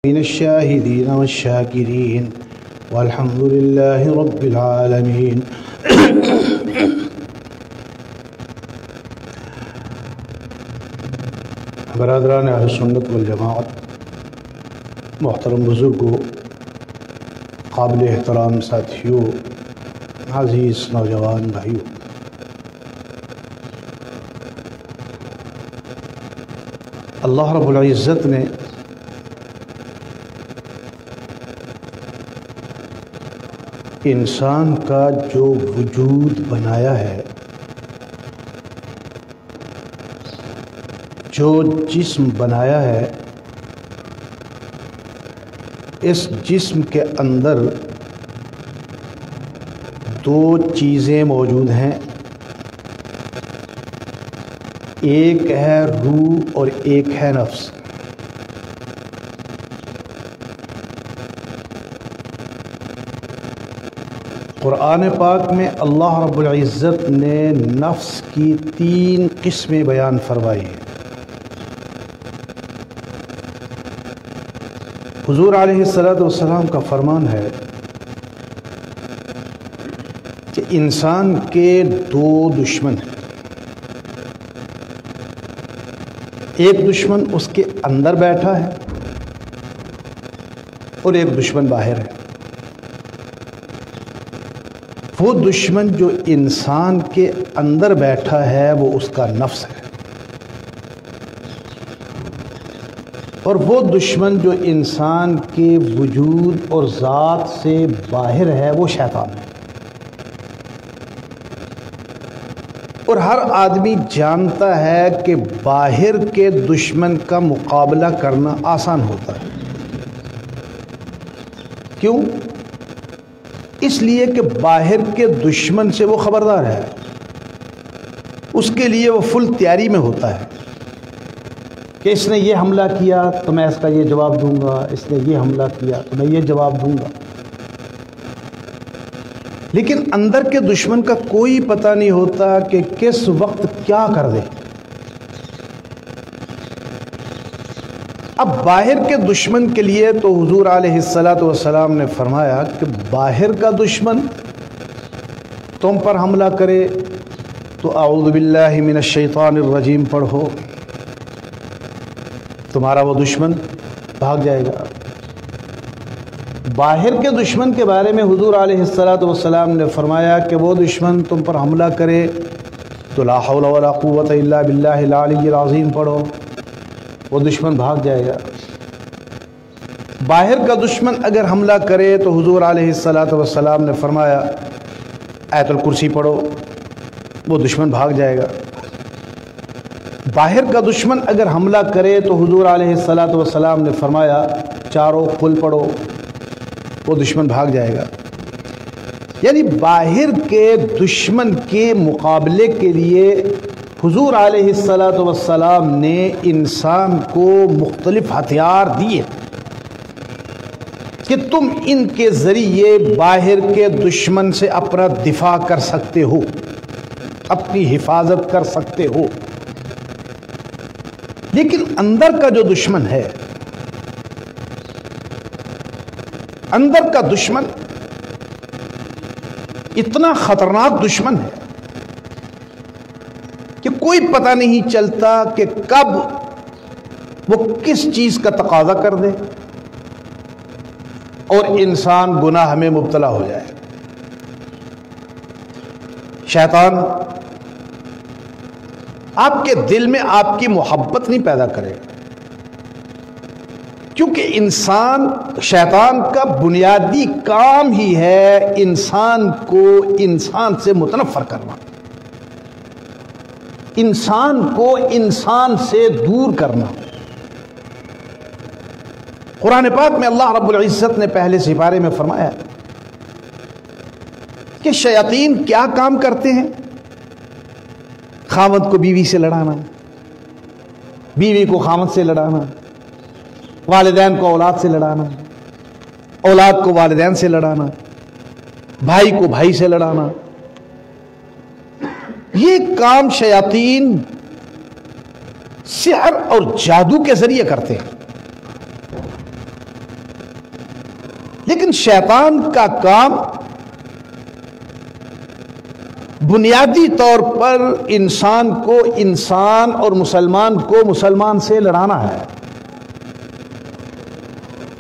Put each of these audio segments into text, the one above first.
من الشاهدين والشاكرين والحمد لله رب العالمين. برادران اہل سنت والجماعت، محترم بزرگوں، قابل احترام ساتھیوں، عزیز نوجوان بھائیوں، اللہ رب العزت نے انسان کا جو وجود بنایا ہے، جو جسم بنایا ہے، اس جسم کے اندر دو چیزیں موجود ہیں، ایک ہے روح اور ایک ہے نفس۔ قرآن پاک میں اللہ رب العزت نے نفس کی 3 قسمیں بیان فرمائی ہیں۔ حضور علیہ السلام کا فرمان ہے کہ انسان کے 2 دشمن ہیں، ایک دشمن اس کے اندر بیٹھا ہے اور ایک دشمن باہر ہے۔ وہ دشمن جو انسان کے اندر بیٹھا ہے وہ اس کا نفس ہے، اور وہ دشمن جو انسان کے وجود اور ذات سے باہر ہے وہ شیطان ہے۔ اور ہر آدمی جانتا ہے کہ باہر کے دشمن کا مقابلہ کرنا آسان ہوتا ہے۔ کیوں؟ اس لیے کہ باہر کے دشمن سے وہ خبردار ہے، اس کے لیے وہ فل تیاری میں ہوتا ہے کہ اس نے یہ حملہ کیا تو میں اس کا یہ جواب دوں گا، اس نے یہ حملہ کیا تو میں یہ جواب دوں گا۔ لیکن اندر کے دشمن کا کوئی پتہ نہیں ہوتا کہ کس وقت کیا کر دے۔ اب باہر کے دشمن کے لیے تو حضور علیہ السلام نے فرمایا کہ باہر کا دشمن تم پر حملہ کرے تو اعوذ باللہ من الشیطان الرجیم پڑھو، تمہارا وہ دشمن بھاگ جائے گا۔ باہر کے دشمن کے بارے میں حضور علیہ السلام نے فرمایا کہ وہ دشمن تم پر حملہ کرے تو لا حول ولا قوت الا باللہ العلی العظیم پڑھو، وہ دشمن بھاگ جائے گا۔ باہر کا دشمن اگر حملہ کرے تو حضور علیہ السلام نے فرمایا آیت الکرسی پڑھو، وہ دشمن بھاگ جائے گا۔ باہر کا دشمن اگر حملہ کرے تو حضور علیہ السلام نے فرمایا 4 قل پڑھو، وہ دشمن بھاگ جائے گا۔ یعنی باہر کے دشمن کے مقابلے کے لیے حضور علیہ السلام نے انسان کو مختلف ہتھیار دیے کہ تم ان کے ذریعے باہر کے دشمن سے اپنا دفاع کر سکتے ہو، اپنی حفاظت کر سکتے ہو۔ لیکن اندر کا جو دشمن ہے، اندر کا دشمن اتنا خطرناک دشمن ہے کہ کوئی پتہ نہیں چلتا کہ کب وہ کس چیز کا تقاضا کر دے اور انسان گناہ میں مبتلا ہو جائے۔ شیطان آپ کے دل میں آپ کی محبت نہیں پیدا کرے گا، کیونکہ شیطان کا بنیادی کام ہی ہے انسان کو انسان سے متنفر کرنا، انسان کو انسان سے دور کرنا۔ قرآن پاک میں اللہ رب العزت نے پہلے سپارے میں فرمایا کہ شیاطین کیا کام کرتے ہیں؟ خاوند کو بیوی سے لڑانا، بیوی کو خاوند سے لڑانا، والدین کو اولاد سے لڑانا، اولاد کو والدین سے لڑانا، بھائی کو بھائی سے لڑانا۔ یہ کام شیاطین سحر اور جادو کے ذریعے کرتے ہیں۔ لیکن شیطان کا کام بنیادی طور پر انسان کو انسان اور مسلمان کو مسلمان سے لڑانا ہے۔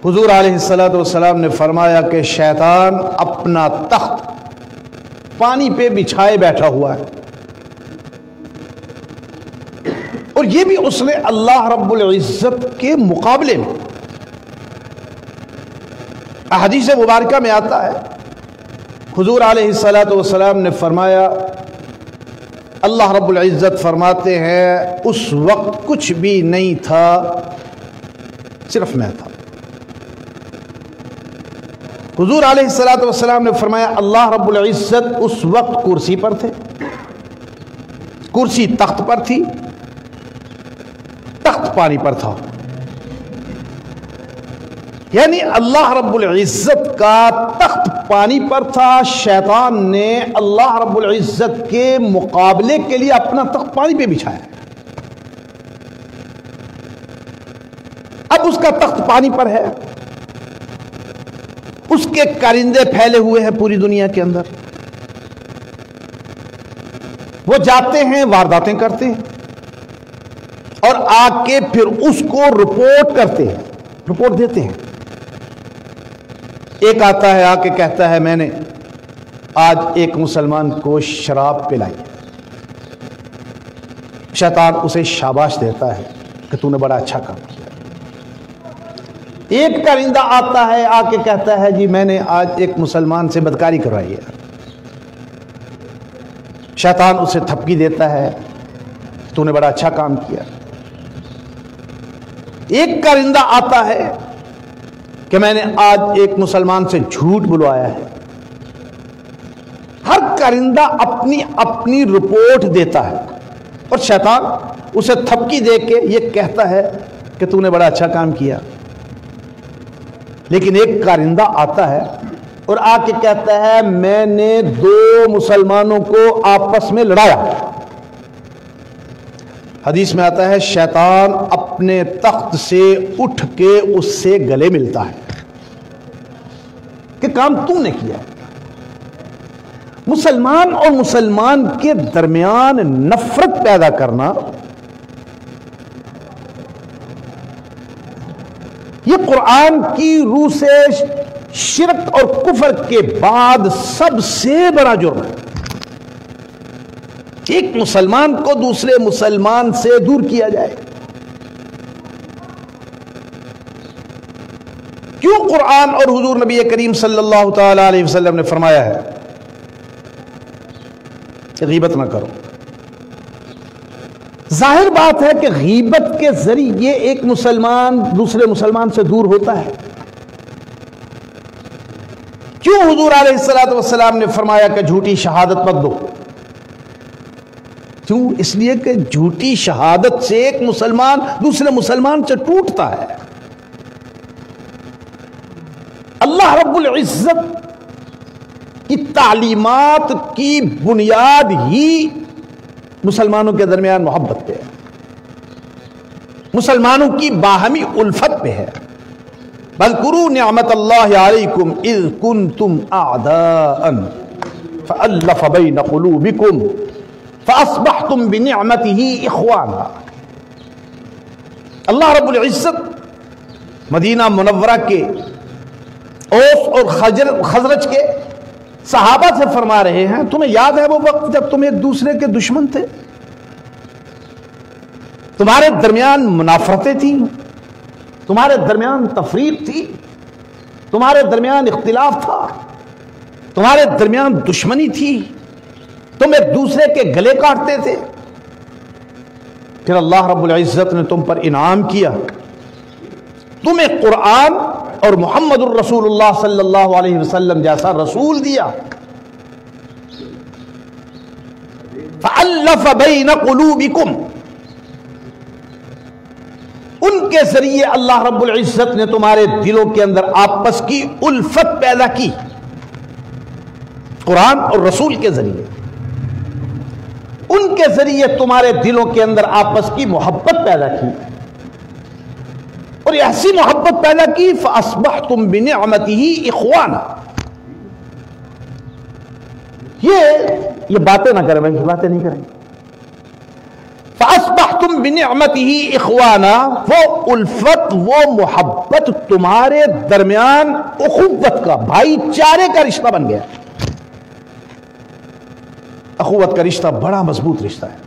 حضور علیہ السلام نے فرمایا کہ شیطان اپنا تخت پانی پہ بچھائے بیٹھا ہوا ہے، اور یہ بھی اس نے اللہ رب العزت کے مقابلے میں۔ احادیث مبارکہ میں آتا ہے، حضور علیہ السلام نے فرمایا، اللہ رب العزت فرماتے ہیں اس وقت کچھ بھی نہیں تھا، صرف میں تھا۔ حضور علیہ السلام نے فرمایا اللہ رب العزت اس وقت کرسی پر تھے، کرسی تخت پر تھی، تخت پانی پر تھا، یعنی اللہ رب العزت کا تخت پانی پر تھا، شیطان نے اللہ رب العزت کے مقابلے کے لیے اپنا تخت پانی پہ بچھایا۔ اب اس کا تخت پانی پر ہے، اس کے کارندے پھیلے ہوئے ہیں پوری دنیا کے اندر، وہ جاتے ہیں وارداتیں کرتے ہیں اور آ کے پھر اس کو رپورٹ کرتے ہیں، رپورٹ دیتے ہیں۔ ایک آتا ہے آ کے کہتا ہے میں نے آج ایک مسلمان کو شراب پلائی، شیطان اسے شاباش دیتا ہے کہ تو نے بڑا اچھا کام کیا۔ ایک کارندہ آتا ہے آ کے کہتا ہے جی میں نے آج ایک مسلمان سے بدکاری کروائی ہے، شیطان اسے تھپکی دیتا ہے تو نے بڑا اچھا کام کیا۔ ایک کارندہ آتا ہے کہ میں نے آج ایک مسلمان سے جھوٹ بلوایا ہے۔ ہر کارندہ اپنی اپنی رپورٹ دیتا ہے اور شیطان اسے تھپکی دے کے یہ کہتا ہے کہ تو نے بڑا اچھا کام کیا۔ لیکن ایک کارندہ آتا ہے اور آ کے کہتا ہے میں نے دو مسلمانوں کو آپس میں لڑایا۔ حدیث میں آتا ہے شیطان اپنے تخت سے اٹھ کے اس سے گلے ملتا ہے کہ کام تم نے کیا۔ مسلمان اور مسلمان کے درمیان نفرت پیدا کرنا یہ قرآن کی روح سے شرک اور کفر کے بعد سب سے بڑا جرم ہے۔ ایک مسلمان کو دوسرے مسلمان سے دور کیا جائے۔ کیوں قرآن اور حضور نبی کریم صلی اللہ تعالی علیہ وسلم نے فرمایا ہے کہ غیبت نہ کرو؟ ظاہر بات ہے کہ غیبت کے ذریعے ایک مسلمان دوسرے مسلمان سے دور ہوتا ہے۔ کیوں حضور علیہ السلام نے فرمایا کہ جھوٹی شہادت مت دو؟ کیوں؟ اس لیے کہ جھوٹی شہادت سے ایک مسلمان دوسرے مسلمان سے ٹوٹتا ہے۔ اللہ رب العزت کی تعلیمات کی بنیاد ہی مسلمانوں کے درمیان محبت پہ ہے، مسلمانوں کی باہمی الفت پہ ہے۔ بَذْكُرُوا نِعْمَةَ اللَّهِ عَلَيْكُمْ إِذْ كُنْتُمْ أَعْدَاءً فَأَلَّفَ بَيْنَ قُلُوبِكُمْ فَأَصْبَحْتُمْ بِنِعْمَتِهِ إِخْوَانًا۔ اللہ رب العزت مدینہ منورہ کے اوس اور خزرج کے صحابہ سے فرما رہے ہیں تمہیں یاد ہے وہ وقت جب تم ایک دوسرے کے دشمن تھے، تمہارے درمیان منافرتیں تھیں، تمہارے درمیان تفریق تھی، تمہارے درمیان اختلاف تھا، تمہارے درمیان دشمنی تھی، تم ایک دوسرے کے گلے کاٹتے تھے۔ پھر اللہ رب العزت نے تم پر انعام کیا، تمہیں قرآن اور محمد الرسول اللہ صلی اللہ علیہ وسلم جیسا رسول دیا۔ فَأَلَّفَ بَيْنَ قُلُوبِكُمْ، ان کے ذریعے اللہ رب العزت نے تمہارے دلوں کے اندر آپس کی الفت پیدا کی، قرآن اور رسول کے ذریعے، ان کے ذریعے تمہارے دلوں کے اندر آپس کی محبت پیدا کی۔ اور ایسی محبت پیدا کی فَأَصْبَحْتُمْ بِنِعْمَتِهِ إِخْوَانًا. یہ باتیں نہ کریں بھائی، باتیں نہیں کریں. فَأَصْبَحْتُمْ بِنِعْمَتِهِ إِخْوَانًا، وہ الفت، وہ محبت تمہارے درمیان اخوت کا، بھائی چارے کا رشتہ بن گیا. اخوت کا رشتہ بڑا مضبوط رشتہ ہے.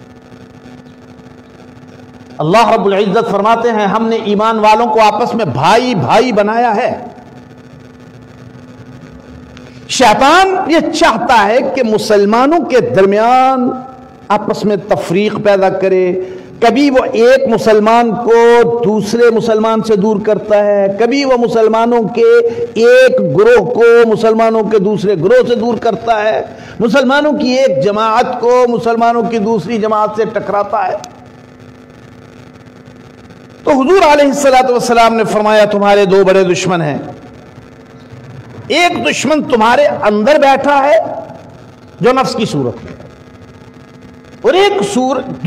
اللہ رب العزت فرماتے ہیں ہم نے ایمان والوں کو آپس میں بھائی بھائی بنایا ہے. شیطان یہ چاہتا ہے کہ مسلمانوں کے درمیان آپس میں تفریق پیدا کرے. کبھی وہ ایک مسلمان کو دوسرے مسلمان سے دور کرتا ہے، کبھی وہ مسلمانوں کے ایک گروہ کو مسلمانوں کے دوسرے گروہ سے دور کرتا ہے، مسلمانوں کی ایک جماعت کو مسلمانوں کی دوسری جماعت سے ٹکراتا ہے. تو حضور علیہ السلام نے فرمایا تمہارے دو بڑے دشمن ہیں. ایک دشمن تمہارے اندر بیٹھا ہے جو نفس کی صورت میں، اور ایک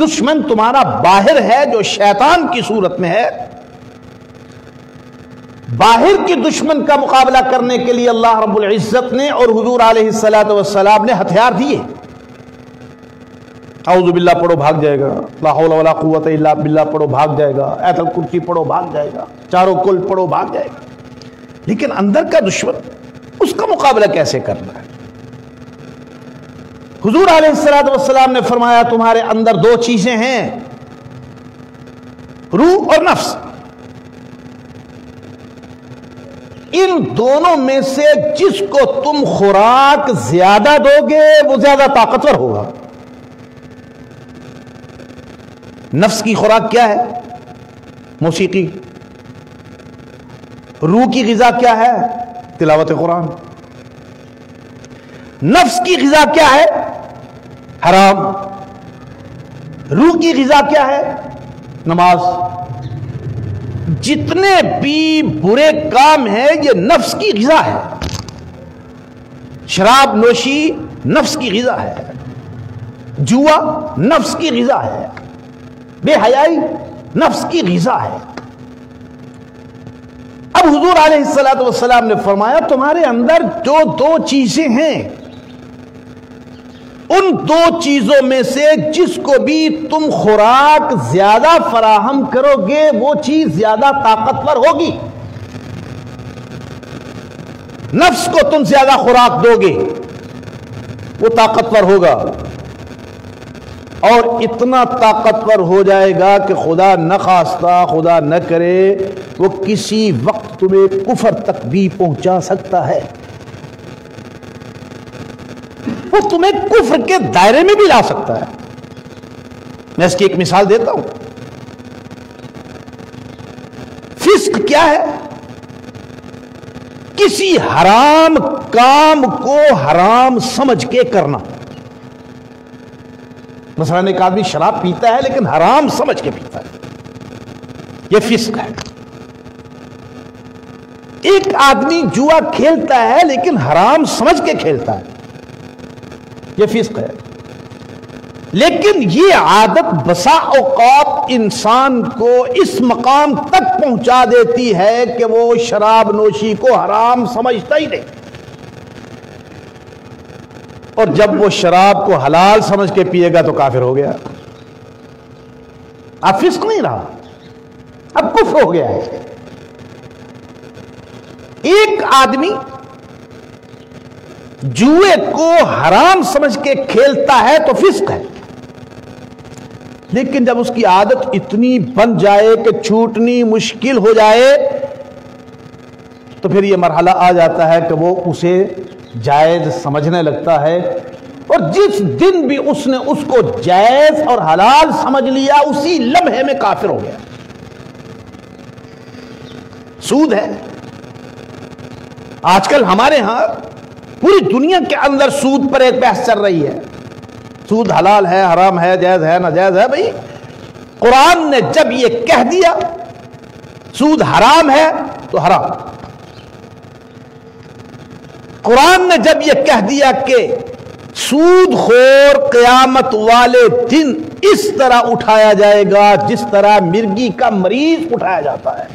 دشمن تمہارا باہر ہے جو شیطان کی صورت میں ہے. باہر کی دشمن کا مقابلہ کرنے کے لیے اللہ رب العزت نے اور حضور علیہ السلام نے ہتھیار دیے. اعوذ باللہ پڑھو بھاگ جائے گا، لا حول ولا قوت الا باللہ پڑھو بھاگ جائے گا، آیت الکرسی پڑھو بھاگ جائے گا، چاروں کل پڑھو بھاگ جائے گا. لیکن اندر کا دشمن، اس کا مقابلہ کیسے کرنا ہے؟ حضور علیہ السلام نے فرمایا تمہارے اندر دو چیزیں ہیں، روح اور نفس. ان دونوں میں سے جس کو تم خوراک زیادہ دو گے وہ زیادہ طاقتور ہوگا. نفس کی خوراک کیا ہے؟ موسیقی. روح کی غذا کیا ہے؟ تلاوت قرآن. نفس کی غذا کیا ہے؟ حرام. روح کی غذا کیا ہے؟ نماز. جتنے بھی برے کام ہیں یہ نفس کی غذا ہے. شراب نوشی نفس کی غذا ہے، جوا نفس کی غذا ہے، بے حیائی نفس کی غذا ہے. اب حضور علیہ السلام نے فرمایا تمہارے اندر جو دو چیزیں ہیں، ان دو چیزوں میں سے جس کو بھی تم خوراک زیادہ فراہم کرو گے وہ چیز زیادہ طاقتور ہوگی. نفس کو تم زیادہ خوراک دو گے وہ طاقتور ہوگا، اور اتنا طاقتور ہو جائے گا کہ خدا نہ خواستہ، خدا نہ کرے، وہ کسی وقت تمہیں کفر تک بھی پہنچا سکتا ہے. وہ تمہیں کفر کے دائرے میں بھی لا سکتا ہے. میں اس کی ایک مثال دیتا ہوں. فسق کیا ہے؟ کسی حرام کام کو حرام سمجھ کے کرنا. مثلا ایک آدمی شراب پیتا ہے لیکن حرام سمجھ کے پیتا ہے، یہ فسق ہے. ایک آدمی جوا کھیلتا ہے لیکن حرام سمجھ کے کھیلتا ہے، یہ فسق ہے. لیکن یہ عادت بسا اوقات انسان کو اس مقام تک پہنچا دیتی ہے کہ وہ شراب نوشی کو حرام سمجھتا ہی نہیں، اور جب وہ شراب کو حلال سمجھ کے پیے گا تو کافر ہو گیا. اب فسق نہیں رہا، اب کفر ہو گیا ہے. ایک آدمی جوئے کو حرام سمجھ کے کھیلتا ہے تو فسق ہے، لیکن جب اس کی عادت اتنی بن جائے کہ چھوٹنی مشکل ہو جائے تو پھر یہ مرحلہ آ جاتا ہے کہ وہ اسے جائز سمجھنے لگتا ہے، اور جس دن بھی اس نے اس کو جائز اور حلال سمجھ لیا اسی لمحے میں کافر ہو گیا. سود ہے. آج کل ہمارے ہاں پوری دنیا کے اندر سود پر ایک بحث چل رہی ہے. سود حلال ہے، حرام ہے، جائز ہے، ناجائز ہے. بھائی قرآن نے جب یہ کہہ دیا سود حرام ہے تو حرام. قرآن نے جب یہ کہہ دیا کہ سود خور قیامت والے دن اس طرح اٹھایا جائے گا جس طرح مرغی کا مریض اٹھایا جاتا ہے.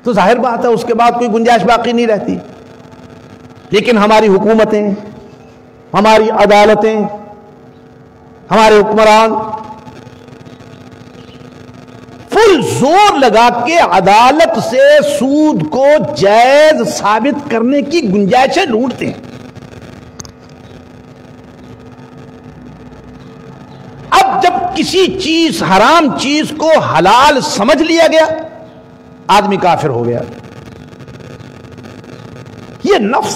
تو ظاہر بات ہے اس کے بعد کوئی گنجائش باقی نہیں رہتی. لیکن ہماری حکومتیں، ہماری عدالتیں، ہمارے حکمران فل زور لگا کے عدالت سے سود کو جائز ثابت کرنے کی گنجائشیں ڈھونڈتے ہیں. اب جب کسی چیز، حرام چیز کو حلال سمجھ لیا گیا، آدمی کافر ہو گیا. یہ نفس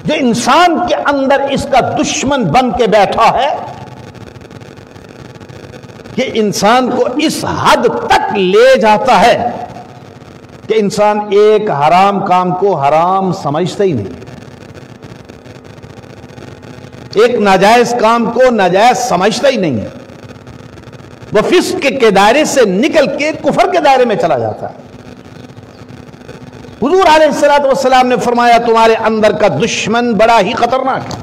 جو انسان کے اندر اس کا دشمن بن کے بیٹھا ہے، یہ انسان کو اس حد تک لے جاتا ہے کہ انسان ایک حرام کام کو حرام سمجھتا ہی نہیں، ایک ناجائز کام کو ناجائز سمجھتا ہی نہیں ہے. وہ فسق کے دائرے سے نکل کے کفر کے دائرے میں چلا جاتا ہے. حضور علیہ الصلوۃ والسلام نے فرمایا تمہارے اندر کا دشمن بڑا ہی خطرناک ہے.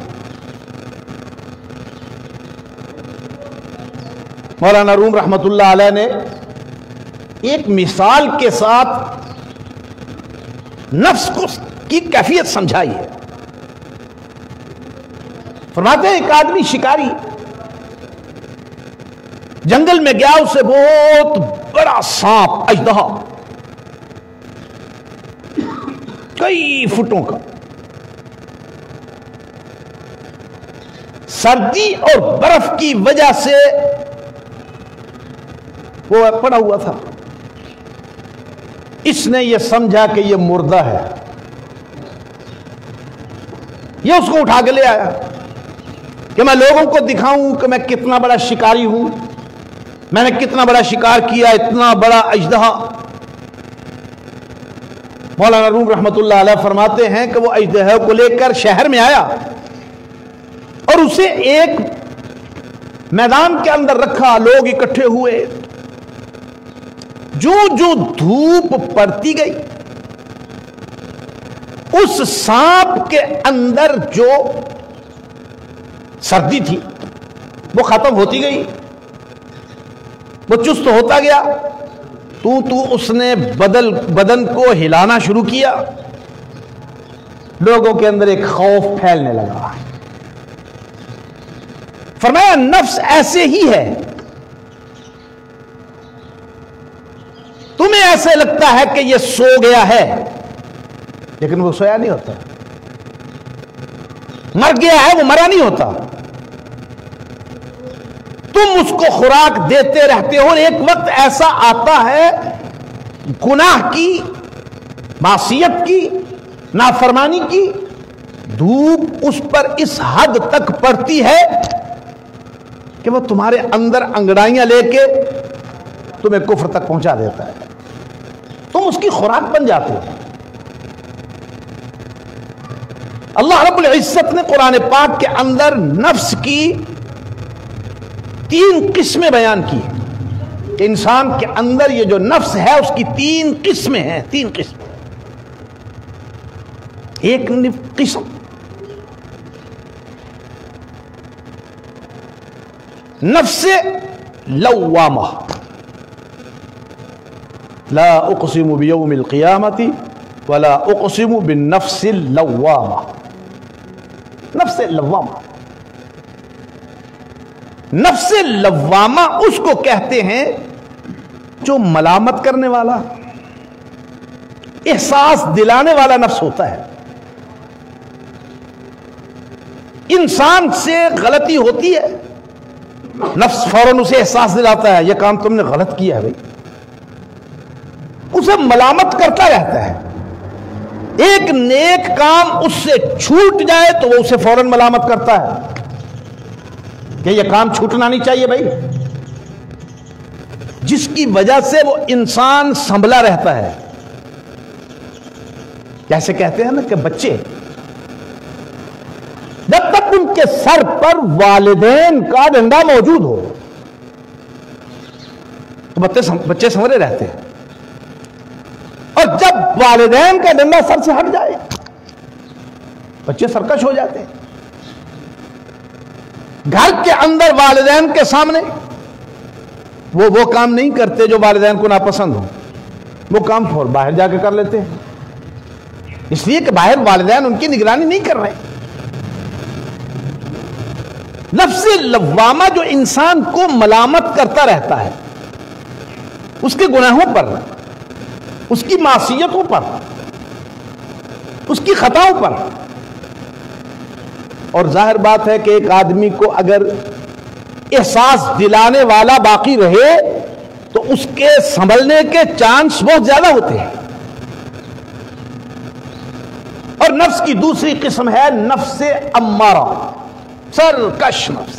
مولانا روم رحمت اللہ علیہ نے ایک مثال کے ساتھ نفس کی کیفیت سمجھائی ہے. فرماتے ہیں ایک آدمی شکاری جنگل میں گیا، اسے بہت بڑا سانپ، اژدہا، کئی فٹوں کا، سردی اور برف کی وجہ سے وہ پڑا ہوا تھا. اس نے یہ سمجھا کہ یہ مردہ ہے، یہ اس کو اٹھا کے لے آیا کہ میں لوگوں کو دکھاؤں کہ میں کتنا بڑا شکاری ہوں، میں نے کتنا بڑا شکار کیا، اتنا بڑا اژدہا. مولانا روم رحمت اللہ علیہ فرماتے ہیں کہ وہ اژدہے کو لے کر شہر میں آیا اور اسے ایک میدان کے اندر رکھا. لوگ اکٹھے ہوئے. جو جو دھوپ پڑتی گئی، اس سانپ کے اندر جو سردی تھی وہ ختم ہوتی گئی، وہ چست ہوتا گیا. تو اس نے بدن کو ہلانا شروع کیا. لوگوں کے اندر ایک خوف پھیلنے لگا. فرمایا نفس ایسے ہی ہے، تمہیں ایسے لگتا ہے کہ یہ سو گیا ہے، لیکن وہ سویا نہیں ہوتا. مر گیا ہے، وہ مرا نہیں ہوتا. تم اس کو خوراک دیتے رہتے ہو اور ایک وقت ایسا آتا ہے گناہ کی، معصیت کی، نافرمانی کی دھوپ اس پر اس حد تک پڑتی ہے کہ وہ تمہارے اندر انگڑائیاں لے کے تمہیں کفر تک پہنچا دیتا ہے. تم اس کی خوراک بن جاتے ہو. اللہ رب العزت نے قرآن پاک کے اندر نفس کی 3 قسمیں بیان کی. انسان کے اندر یہ جو نفس ہے اس کی 3 قسمیں ہیں. 3 قسم. ایک قسم نفس لوامہ، لا اقسم بیوم القیامت ولا اقسم بالنفس اللوامہ. نفس لوامہ، نفس لوامہ اس کو کہتے ہیں جو ملامت کرنے والا، احساس دلانے والا نفس ہوتا ہے. انسان سے غلطی ہوتی ہے، نفس فوراً اسے احساس دلاتا ہے یہ کام تم نے غلط کیا ہے بھائی، اسے ملامت کرتا رہتا ہے. ایک نیک کام اس سے چھوٹ جائے تو وہ اسے فوراً ملامت کرتا ہے کہ یہ کام چھوٹنا نہیں چاہیے بھائی، جس کی وجہ سے وہ انسان سنبھلا رہتا ہے. جیسے کہتے ہیں نا کہ بچے جب تک ان کے سر پر والدین کا ڈنڈا موجود ہو تو بچے سنورے رہتے ہیں، اور جب والدین کا ڈنڈا سر سے ہٹ جائے بچے سرکش ہو جاتے ہیں. گھر کے اندر والدین کے سامنے وہ کام نہیں کرتے جو والدین کو ناپسند ہو. وہ کام باہر جا کے کر لیتے ہیں، اس لیے کہ باہر والدین ان کی نگرانی نہیں کر رہے۔ نفس لوامہ جو انسان کو ملامت کرتا رہتا ہے اس کے گناہوں پر، اس کی معصیتوں پر، اس کی خطاؤں پر، اور ظاہر بات ہے کہ ایک آدمی کو اگر احساس دلانے والا باقی رہے تو اس کے سنبھلنے کے چانس بہت زیادہ ہوتے ہیں۔ اور نفس کی دوسری قسم ہے نفس امارہ، سرکش نفس،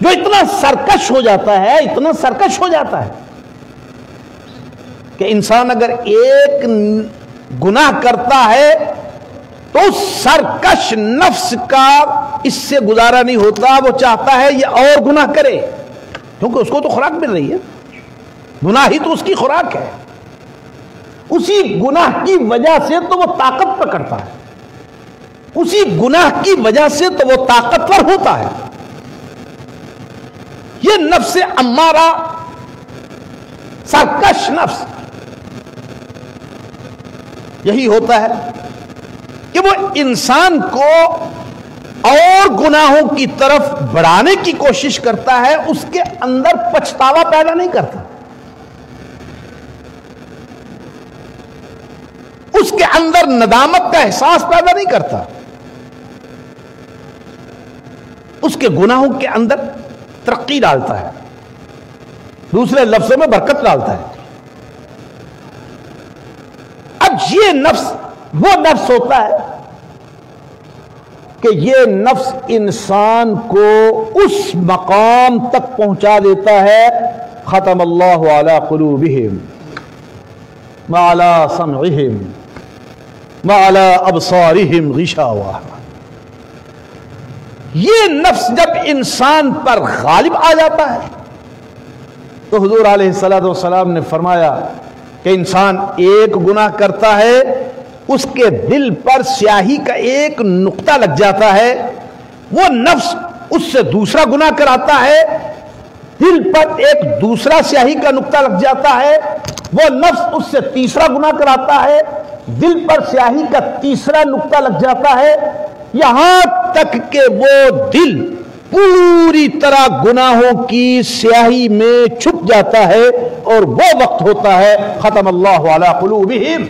جو اتنا سرکش ہو جاتا ہے، اتنا سرکش ہو جاتا ہے کہ انسان اگر ایک گناہ کرتا ہے تو اس سرکش نفس کا اس سے گزارا نہیں ہوتا، وہ چاہتا ہے یہ اور گناہ کرے، کیونکہ اس کو تو خوراک مل رہی ہے، گناہ ہی تو اس کی خوراک ہے، اسی گناہ کی وجہ سے تو وہ طاقت پکڑتا ہے، اسی گناہ کی وجہ سے تو وہ طاقتور ہوتا ہے۔ یہ نفس امارہ، سرکش نفس، یہی ہوتا ہے کہ وہ انسان کو اور گناہوں کی طرف بڑھانے کی کوشش کرتا ہے، اس کے اندر پچھتاوا پیدا نہیں کرتا، اس کے اندر ندامت کا احساس پیدا نہیں کرتا، اس کے گناہوں کے اندر ترقی ڈالتا ہے، دوسرے لفظوں میں برکت ڈالتا ہے۔ اب یہ نفس وہ نفس ہوتا ہے کہ یہ نفس انسان کو اس مقام تک پہنچا دیتا ہے، ختم اللہ علی قلوبہم وعلی سمعہم وعلی ابصارہم غشاوہ۔ یہ نفس جب انسان پر غالب آ جاتا ہے تو حضور علیہ السلام نے فرمایا کہ انسان ایک گناہ کرتا ہے، اس کے دل پر سیاہی کا ایک نقطہ لگ جاتا ہے، وہ نفس اس سے دوسرا گناہ کراتا ہے، دل پر ایک دوسرا سیاہی کا نقطہ لگ جاتا ہے، وہ نفس اس سے تیسرا گناہ کراتا ہے، دل پر سیاہی کا تیسرا نقطہ لگ جاتا ہے، یہاں تک کہ وہ دل پوری طرح گناہوں کی سیاہی میں چھپ جاتا ہے، اور وہ وقت ہوتا ہے ختم اللہ علی قلوبہم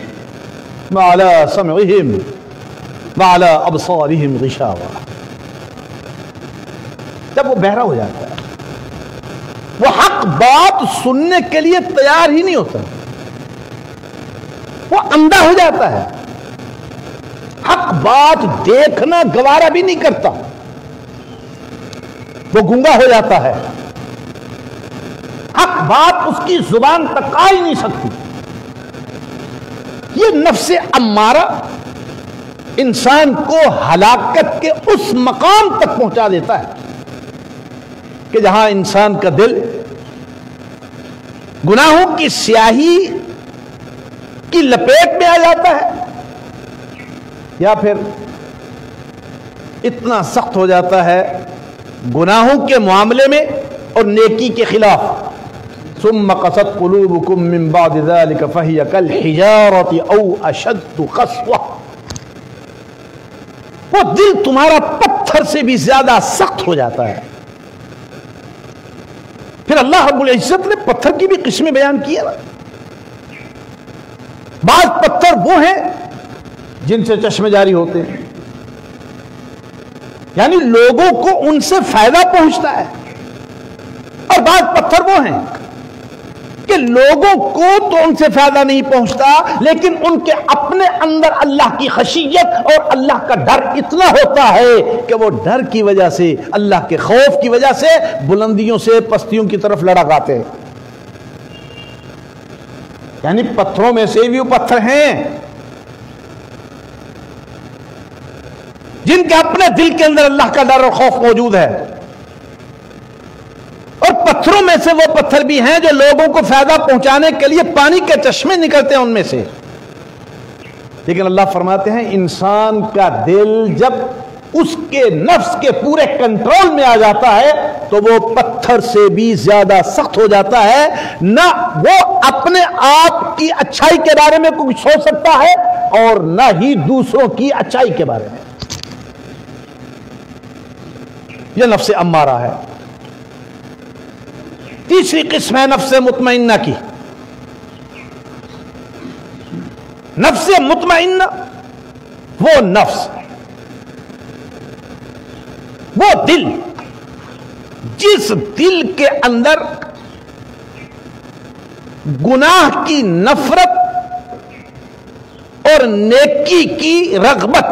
وعلی سمعہم وعلی ابصارہم غشاوہ۔ جب وہ بہرا ہو جاتا ہے، وہ حق بات سننے کے لیے تیار ہی نہیں ہوتا، وہ اندھا ہو جاتا ہے، حق بات دیکھنا گوارا بھی نہیں کرتا، وہ گنگا ہو جاتا ہے، حق بات اس کی زبان تک آ ہی نہیں سکتی۔ یہ نفس امارہ انسان کو ہلاکت کے اس مقام تک پہنچا دیتا ہے کہ جہاں انسان کا دل گناہوں کی سیاہی کی لپیٹ میں آ جاتا ہے، یا پھر اتنا سخت ہو جاتا ہے گناہوں کے معاملے میں اور نیکی کے خلاف۔ ثم قست قلوبكم من بعد ذلك فهي كالحجارة او اشد قسوة، وہ دل تمہارا پتھر سے بھی زیادہ سخت ہو جاتا ہے۔ پھر اللہ رب العزت نے پتھر کی بھی قسمیں بیان کی ہے۔ بعض پتھر وہ ہیں جن سے چشمے جاری ہوتے ہیں، یعنی لوگوں کو ان سے فائدہ پہنچتا ہے، اور بعض پتھر وہ ہیں کہ لوگوں کو تو ان سے فائدہ نہیں پہنچتا، لیکن ان کے اپنے اندر اللہ کی خشیت اور اللہ کا ڈر اتنا ہوتا ہے کہ وہ ڈر کی وجہ سے، اللہ کے خوف کی وجہ سے بلندیوں سے پستیوں کی طرف لڑک آتے ہیں۔ یعنی پتھروں میں سے بھی وہ پتھر ہیں جن کے اپنے دل کے اندر اللہ کا ڈر اور خوف موجود ہے، اور پتھروں میں سے وہ پتھر بھی ہیں جو لوگوں کو فائدہ پہنچانے کے لیے پانی کے چشمے نکلتے ہیں ان میں سے۔ لیکن اللہ فرماتے ہیں انسان کا دل جب اس کے نفس کے پورے کنٹرول میں آ جاتا ہے تو وہ پتھر پتھر سے بھی زیادہ سخت ہو جاتا ہے، نہ وہ اپنے آپ کی اچھائی کے بارے میں کچھ سوچ سکتا ہے اور نہ ہی دوسروں کی اچھائی کے بارے میں۔ یہ نفس امارہ ہے۔ تیسری قسم ہے نفس مطمئنہ کی۔ نفس مطمئنہ وہ نفس، وہ دل جس دل کے اندر گناہ کی نفرت اور نیکی کی رغبت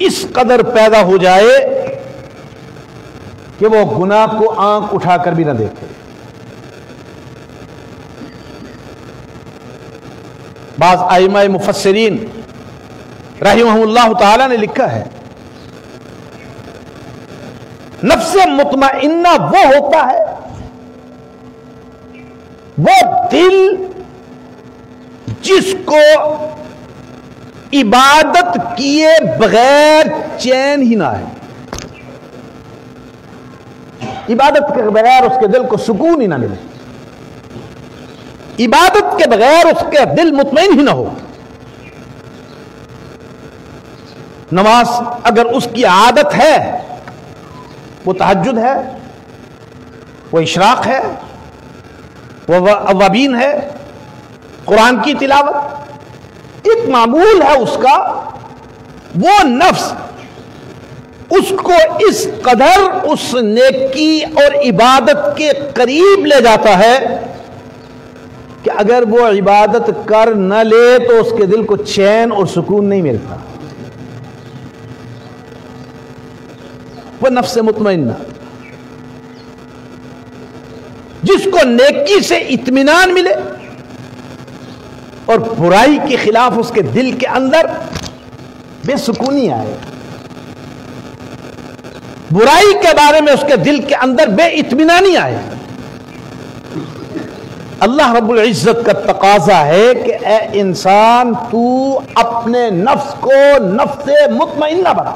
اس قدر پیدا ہو جائے کہ وہ گناہ کو آنکھ اٹھا کر بھی نہ دیکھے۔ بعض ائمہ مفسرین رحمہم اللہ تعالی نے لکھا ہے نفس مطمئنہ وہ ہوتا ہے، وہ دل جس کو عبادت کیے بغیر چین ہی نہ آئے، عبادت کے بغیر اس کے دل کو سکون ہی نہ ملے، عبادت کے بغیر اس کے دل مطمئن ہی نہ ہو۔ نماز اگر اس کی عادت ہے، وہ تہجد ہے، وہ اشراق ہے، وہ اوابین ہے، قرآن کی تلاوت، ایک معمول ہے اس کا، وہ نفس اس کو اس قدر اس نیکی اور عبادت کے قریب لے جاتا ہے کہ اگر وہ عبادت کر نہ لے تو اس کے دل کو چین اور سکون نہیں ملتا۔ وہ نفس مطمئنہ جس کو نیکی سے اطمینان ملے اور برائی کے خلاف اس کے دل کے اندر بے سکونی آئے، برائی کے بارے میں اس کے دل کے اندر بے اطمینانی آئے۔ اللہ رب العزت کا تقاضا ہے کہ اے انسان تو اپنے نفس کو نفس مطمئنہ بنا۔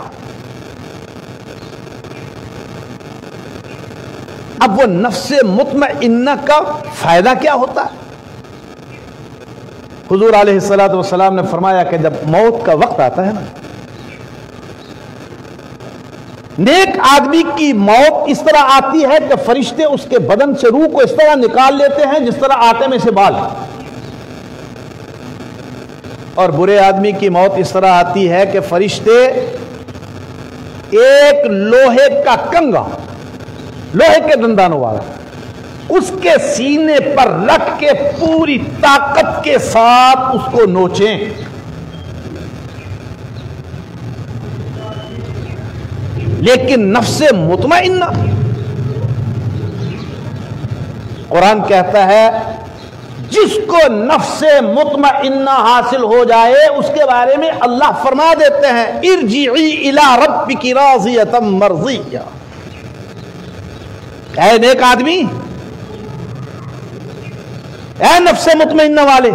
اب وہ نفس مطمئنہ کا فائدہ کیا ہوتا ہے؟ حضور علیہ السلام نے فرمایا کہ جب موت کا وقت آتا ہے نا، نیک آدمی کی موت اس طرح آتی ہے کہ فرشتے اس کے بدن سے روح کو اس طرح نکال لیتے ہیں جس طرح آٹے میں سے بال، اور برے آدمی کی موت اس طرح آتی ہے کہ فرشتے ایک لوہے کا کنگا، لوہے کے دندانوں والا، اس کے سینے پر رکھ کے پوری طاقت کے ساتھ اس کو نوچیں۔ لیکن نفس مطمئنہ، قرآن کہتا ہے جس کو نفس مطمئنہ حاصل ہو جائے اس کے بارے میں اللہ فرما دیتے ہیں ارجعی الی ربک راضیۃ مرضیہ۔ اے نیک آدمی، اے نفس مطمئنہ والے،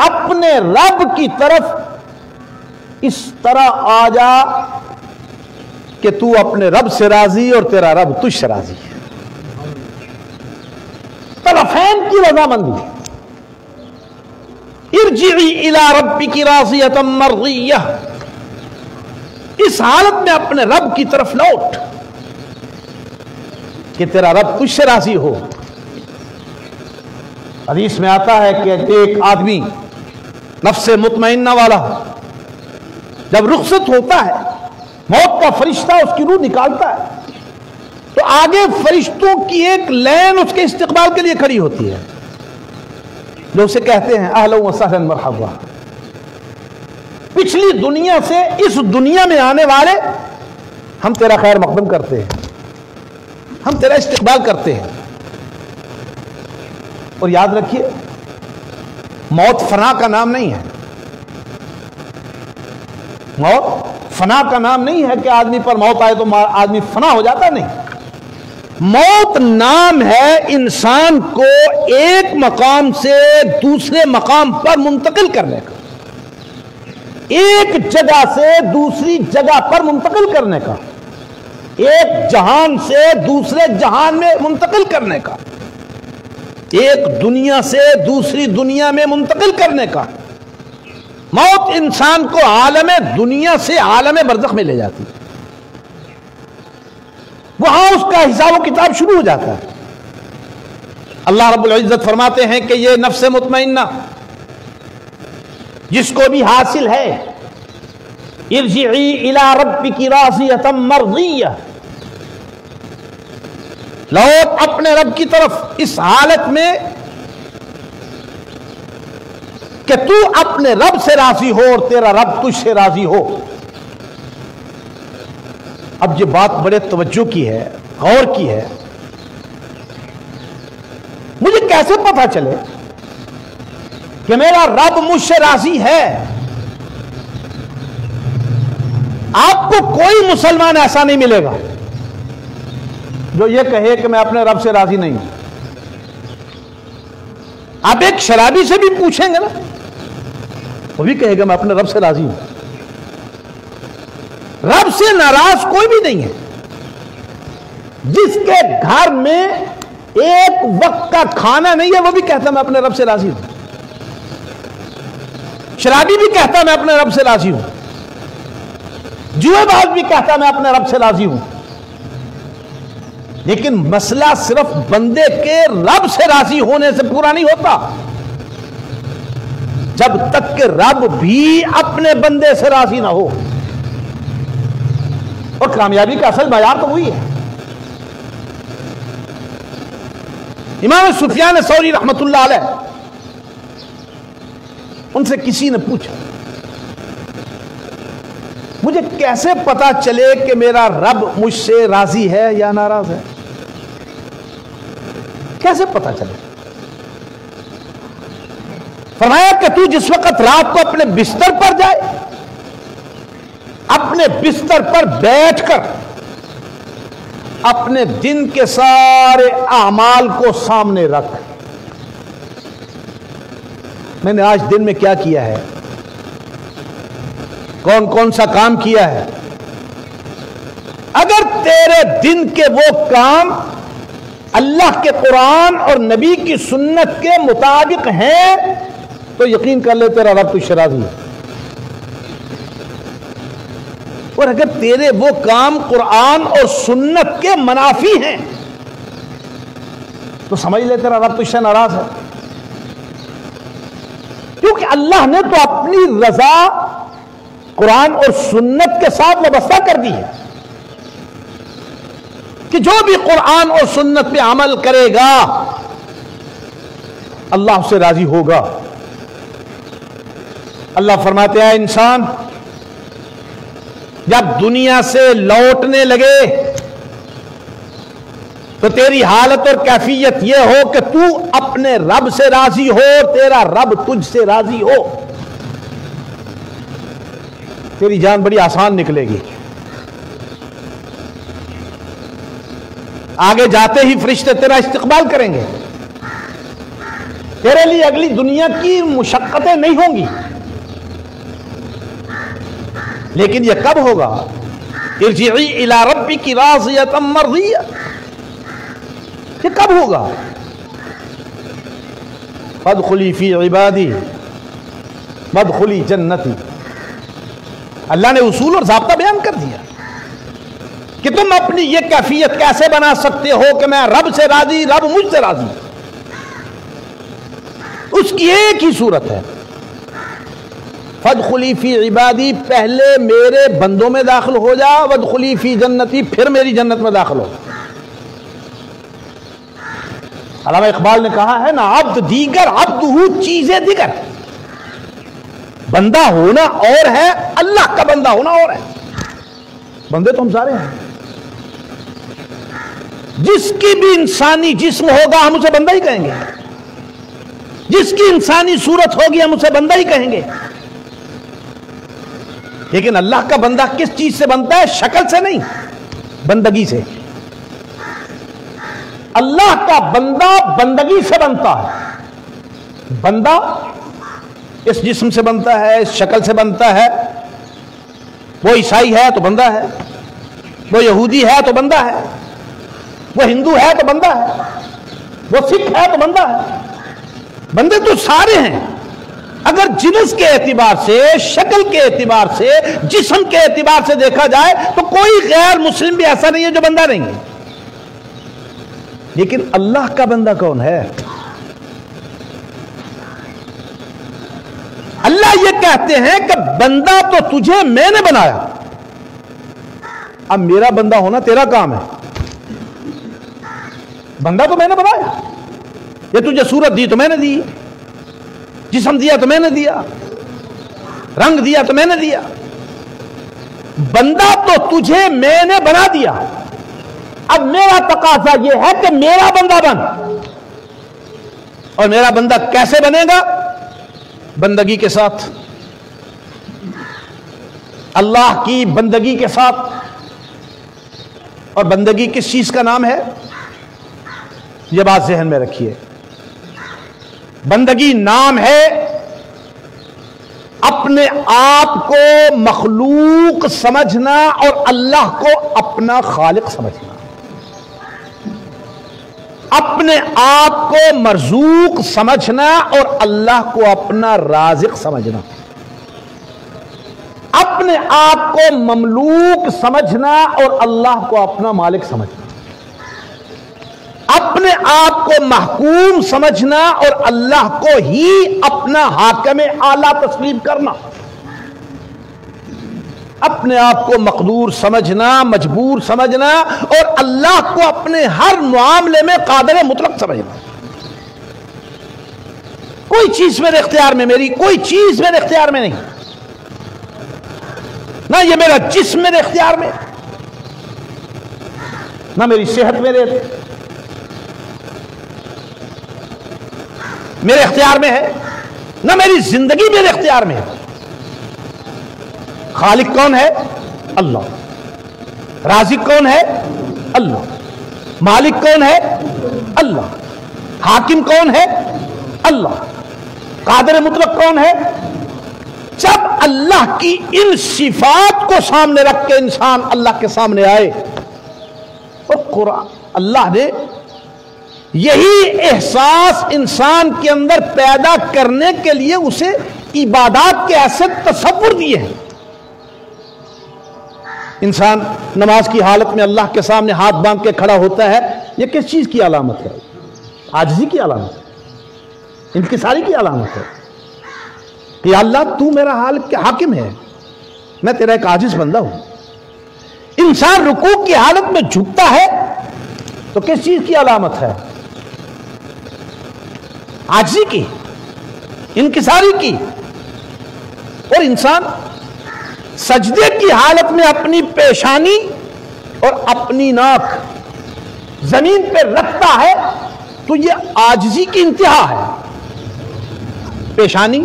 اپنے رب کی طرف اس طرح آ جا کہ تو اپنے رب سے راضی اور تیرا رب تجھ سے راضی ہے۔ طرفین کی رضامندی۔ ارجعی الی ربک راضیۃ مرضیہ، اس حالت میں اپنے رب کی طرف لوٹ کہ تیرا رب تجھ سے راضی ہو۔ حدیث میں آتا ہے کہ ایک آدمی نفس مطمئنہ والا جب رخصت ہوتا ہے، موت کا فرشتہ اس کی روح نکالتا ہے، تو آگے فرشتوں کی ایک لین اس کے استقبال کے لیے کھڑی ہوتی ہے، جو اسے کہتے ہیں اہلا و سہلا مرحبا، پچھلی دنیا سے اس دنیا میں آنے والے، ہم تیرا خیر مقدم کرتے ہیں، ہم تیرا استقبال کرتے ہیں۔ اور یاد رکھیے موت فنا کا نام نہیں ہے، موت فنا کا نام نہیں ہے کہ آدمی پر موت آئے تو آدمی فنا ہو جاتا، نہیں، موت نام ہے انسان کو ایک مقام سے دوسرے مقام پر منتقل کرنے کا، ایک جگہ سے دوسری جگہ پر منتقل کرنے کا۔ ایک جہان سے دوسرے جہان میں منتقل کرنے کا، ایک دنیا سے دوسری دنیا میں منتقل کرنے کا۔ موت انسان کو عالم دنیا سے عالم برزخ میں لے جاتی، وہاں اس کا حساب و کتاب شروع ہو جاتا ہے۔ اللہ رب العزت فرماتے ہیں کہ یہ نفس مطمئنہ جس کو بھی حاصل ہے، ارجعی الی ربک راضیۃ مرضیہ، لوٹ اپنے رب کی طرف اس حالت میں کہ تو اپنے رب سے راضی ہو اور تیرا رب تجھ سے راضی ہو۔ اب یہ بات بڑے توجہ کی ہے، غور کی ہے۔ مجھے کیسے پتا چلے کہ میرا رب مجھ سے راضی ہے؟ آپ کو کوئی مسلمان ایسا نہیں ملے گا جو یہ کہے کہ میں اپنے رب سے راضی نہیں ہوں۔ آپ ایک شرابی سے بھی پوچھیں گے نا، وہ بھی کہے گا میں اپنے رب سے راضی ہوں۔ رب سے ناراض کوئی بھی نہیں ہے۔ جس کے گھر میں ایک وقت کا کھانا نہیں ہے وہ بھی کہتا میں اپنے رب سے راضی ہوں۔ شرابی بھی کہتا میں اپنے رب سے راضی ہوں، جوئے باز بھی کہتا میں اپنے رب سے راضی ہوں۔ لیکن مسئلہ صرف بندے کے رب سے راضی ہونے سے پورا نہیں ہوتا، جب تک کہ رب بھی اپنے بندے سے راضی نہ ہو۔ اور کامیابی کا اصل معیار تو وہی ہے۔ امام سفیان ثوری رحمت اللہ علیہ، ان سے کسی نے پوچھا مجھے کیسے پتا چلے کہ میرا رب مجھ سے راضی ہے یا ناراض ہے؟ کیسے پتا چلے؟ فرمایا کہ تو جس وقت رات کو اپنے بستر پر جائے، اپنے بستر پر بیٹھ کر اپنے دن کے سارے اعمال کو سامنے رکھ، میں نے آج دن میں کیا کیا ہے، کون کون سا کام کیا ہے۔ اگر تیرے دن کے وہ کام اللہ کے قرآن اور نبی کی سنت کے مطابق ہیں تو یقین کر لے تیرا رب تجھ سے راضی ہے۔ اور اگر تیرے وہ کام قرآن اور سنت کے منافی ہیں تو سمجھ لے تیرا رب تجھ سے ناراض ہے، کیونکہ اللہ نے تو اپنی رضا قرآن اور سنت کے ساتھ وابستہ کر دی ہے کہ جو بھی قرآن اور سنت پہ عمل کرے گا اللہ اس سے راضی ہوگا۔ اللہ فرماتے ہیں انسان جب دنیا سے لوٹنے لگے تو تیری حالت اور کیفیت یہ ہو کہ تو اپنے رب سے راضی ہو، تیرا رب تجھ سے راضی ہو، تیری جان بڑی آسان نکلے گی۔ آگے جاتے ہی فرشتے تیرا استقبال کریں گے، تیرے لیے اگلی دنیا کی مشقتیں نہیں ہوں گی۔ لیکن یہ کب ہوگا؟ ارجعی الی ربک راضیۃ مرضیہ، یہ کب ہوگا؟ فادخلی فی عبادی وادخلی جنتی۔ اللہ نے اصول اور ضابطہ بیان کر دیا کہ تم اپنی یہ کیفیت کیسے بنا سکتے ہو کہ میں رب سے راضی، رب مجھ سے راضی۔ اس کی ایک ہی صورت ہے، فادخلی فی عبادی، پہلے میرے بندوں میں داخل ہو جا، وادخلی فی جنتی، پھر میری جنت میں داخل ہو۔ علامہ اقبال نے کہا ہے نا، عبد دیگر عبدہ چیزیں دیگر، بندہ ہونا اور ہے، اللہ کا بندہ ہونا اور ہے۔ بندے تو ہم سارے ہیں، جس کی بھی انسانی جسم ہوگا ہم اسے بندہ ہی کہیں گے، جس کی انسانی صورت ہوگی ہم اسے بندہ ہی کہیں گے۔ لیکن اللہ کا بندہ کس چیز سے بنتا ہے؟ شکل سے نہیں، بندگی سے۔ اللہ کا بندہ بندگی سے بنتا ہے۔ بندہ اس جسم سے بنتا ہے، اس شکل سے بنتا ہے۔ وہ عیسائی ہے تو بندہ ہے، وہ یہودی ہے تو بندہ ہے، وہ ہندو ہے تو بندہ ہے، وہ سکھ ہے تو بندہ ہے، بندے تو سارے ہیں۔ اگر جنس کے اعتبار سے، شکل کے اعتبار سے، جسم کے اعتبار سے دیکھا جائے تو کوئی غیر مسلم بھی ایسا نہیں ہے جو بندہ نہیں ہے۔ لیکن اللہ کا بندہ کون ہے؟ اللہ یہ کہتے ہیں کہ بندہ تو تجھے میں نے بنایا، اب میرا بندہ ہونا تیرا کام ہے۔ بندہ تو میں نے بنایا، یہ تجھے صورت دی تو میں نے دی، جسم دیا تو میں نے دیا، رنگ دیا تو میں نے دیا، بندہ تو تجھے میں نے بنا دیا۔ اب میرا تقاضا یہ ہے کہ میرا بندہ بن، اور میرا بندہ کیسے بنے گا؟ بندگی کے ساتھ، اللہ کی بندگی کے ساتھ۔ اور بندگی کس چیز کا نام ہے؟ یہ بات ذہن میں رکھیے، بندگی نام ہے اپنے آپ کو مخلوق سمجھنا اور اللہ کو اپنا خالق سمجھنا، اپنے آپ کو مرزوق سمجھنا اور اللہ کو اپنا رازق سمجھنا، اپنے آپ کو مملوک سمجھنا اور اللہ کو اپنا مالک سمجھنا، اپنے آپ کو محکوم سمجھنا اور اللہ کو ہی اپنا حاکم اعلیٰ تسلیم کرنا، اپنے آپ کو مقدور سمجھنا، مجبور سمجھنا اور اللہ کو اپنے ہر معاملے میں قادر مطلق سمجھنا۔ کوئی چیز میرے اختیار میں، میری کوئی چیز میرے اختیار میں نہیں، نہ یہ میرا جسم میرے اختیار میں، نہ میری صحت میرے اختیار میں ہے، نہ میری زندگی میرے اختیار میں ہے۔ خالق کون ہے؟ اللہ۔ رازق کون ہے؟ اللہ۔ مالک کون ہے؟ اللہ۔ حاکم کون ہے؟ اللہ۔ قادر مطلق کون ہے؟ جب اللہ کی ان صفات کو سامنے رکھ کے انسان اللہ کے سامنے آئے، اور قرآن اللہ نے یہی احساس انسان کے اندر پیدا کرنے کے لیے اسے عبادات کے ایسے تصور دیے ہیں۔ انسان نماز کی حالت میں اللہ کے سامنے ہاتھ باندھ کے کھڑا ہوتا ہے، یہ کس چیز کی علامت ہے؟ عاجزی کی علامت ہے، انکساری کی علامت ہے کہ اللہ تو میرا حاکم ہے، میں تیرا ایک عاجز بندہ ہوں۔ انسان رکوع کی حالت میں جھکتا ہے تو کس چیز کی علامت ہے؟ عاجزی کی، انکساری کی۔ اور انسان سجدے کی حالت میں اپنی پیشانی اور اپنی ناک زمین پہ رکھتا ہے تو یہ عاجزی کی انتہا ہے۔ پیشانی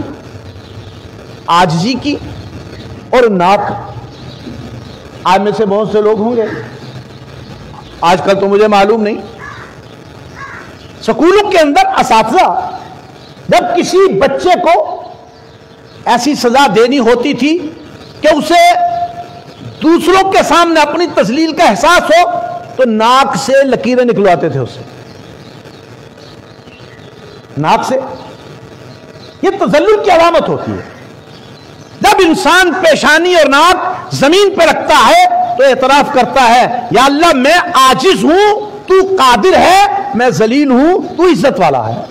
عاجزی کی اور ناک۔ آج میں سے بہت سے لوگ ہوں گے، آج کل تو مجھے معلوم نہیں، سکولوں کے اندر اساتذہ جب کسی بچے کو ایسی سزا دینی ہوتی تھی کہ اسے دوسروں کے سامنے اپنی تذلیل کا احساس ہو تو ناک سے لکیریں نکلواتے تھے اسے، ناک سے۔ یہ تذلل کی علامت ہوتی ہے۔ جب انسان پیشانی اور ناک زمین پہ رکھتا ہے تو اعتراف کرتا ہے، یا اللہ میں عاجز ہوں، تو قادر ہے، میں ذلیل ہوں، تو عزت والا ہے۔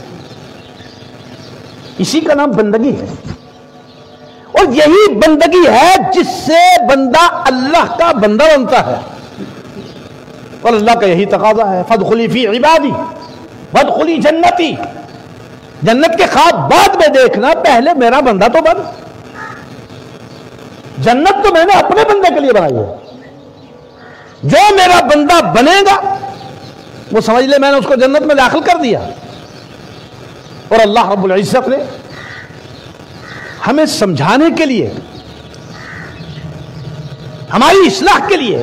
اسی کا نام بندگی ہے، اور یہی بندگی ہے جس سے بندہ اللہ کا بندہ بنتا ہے، اور اللہ کا یہی تقاضا ہے، فادخلی فی عبادی وادخلی جنتی۔ جنت کے خواب بعد میں دیکھنا، پہلے میرا بندہ تو بن۔ جنت تو میں نے اپنے بندے کے لیے بنائی ہے، جو میرا بندہ بنے گا وہ سمجھ لے میں نے اس کو جنت میں داخل کر دیا۔ اور اللہ رب العزت نے ہمیں سمجھانے کے لیے، ہماری اصلاح کے لیے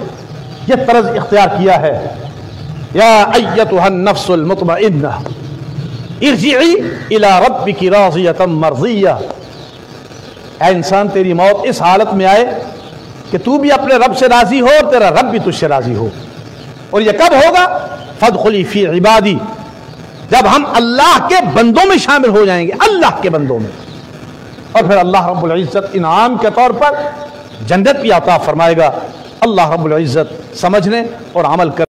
یہ طرز اختیار کیا ہے، یا ایتھا النفس المطمئنہ ارجعی الی ربک راضیۃ مرضیہ۔ اے انسان، تیری موت اس حالت میں آئے کہ تو بھی اپنے رب سے راضی ہو اور تیرا رب بھی تجھ سے راضی ہو. اور یہ کب ہوگا؟ فادخلی فی عبادی، جب ہم اللہ کے بندوں میں شامل ہو جائیں گے، اللہ کے بندوں میں. اور پھر اللہ رب العزت انعام کے طور پر جنت بھی عطا فرمائے گا. اللہ رب العزت سمجھنے اور عمل کرنے